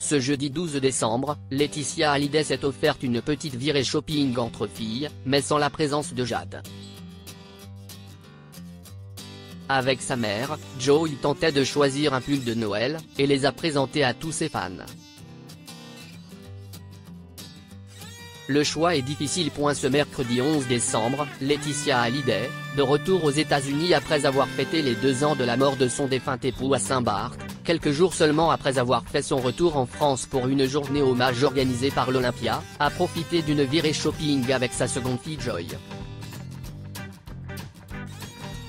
Ce jeudi 12 décembre, Laetitia Hallyday s'est offerte une petite virée shopping entre filles, mais sans la présence de Jade. Avec sa mère, Joey tentait de choisir un pull de Noël, et les a présentés à tous ses fans. Le choix est difficile. Ce mercredi 11 décembre, Laetitia Hallyday, de retour aux États-Unis après avoir fêté les 2 ans de la mort de son défunt époux à Saint-Barth, quelques jours seulement après avoir fait son retour en France pour une journée hommage organisée par l'Olympia, a profité d'une virée shopping avec sa seconde fille Joy.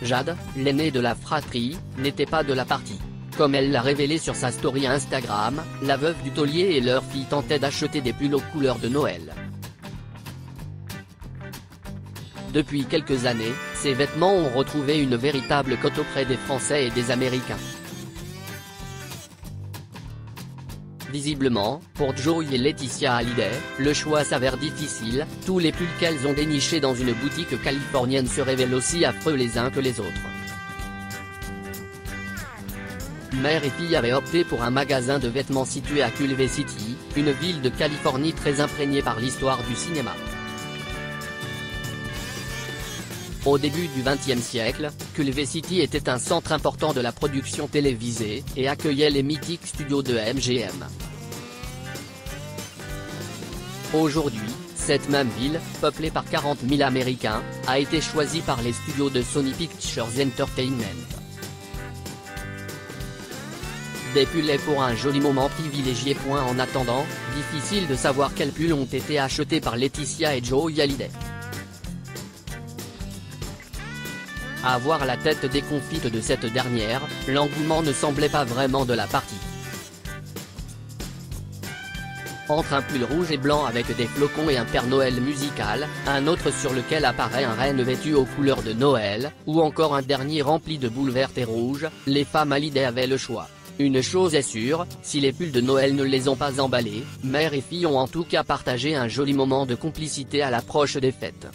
Jade, l'aînée de la fratrie, n'était pas de la partie. Comme elle l'a révélé sur sa story Instagram, la veuve du taulier et leur fille tentaient d'acheter des pulls aux couleurs de Noël. Depuis quelques années, ces vêtements ont retrouvé une véritable cote auprès des Français et des Américains. Visiblement, pour Joey et Laetitia Hallyday, le choix s'avère difficile. Tous les pulls qu'elles ont dénichés dans une boutique californienne se révèlent aussi affreux les uns que les autres. Mère et fille avaient opté pour un magasin de vêtements situé à Culver City, une ville de Californie très imprégnée par l'histoire du cinéma. Au début du XXe siècle, Culver City était un centre important de la production télévisée, et accueillait les mythiques studios de MGM. Aujourd'hui, cette même ville, peuplée par 40 000 Américains, a été choisie par les studios de Sony Pictures Entertainment. Des pulls pour un joli moment privilégié. En attendant, difficile de savoir quels pulls ont été achetés par Laetitia et Joey Hallyday. À voir la tête déconfite de cette dernière, l'engouement ne semblait pas vraiment de la partie. Entre un pull rouge et blanc avec des flocons et un Père Noël musical, un autre sur lequel apparaît un renne vêtu aux couleurs de Noël, ou encore un dernier rempli de boules vertes et rouges, les femmes Hallyday avaient le choix. Une chose est sûre, si les pulls de Noël ne les ont pas emballés, mère et fille ont en tout cas partagé un joli moment de complicité à l'approche des fêtes.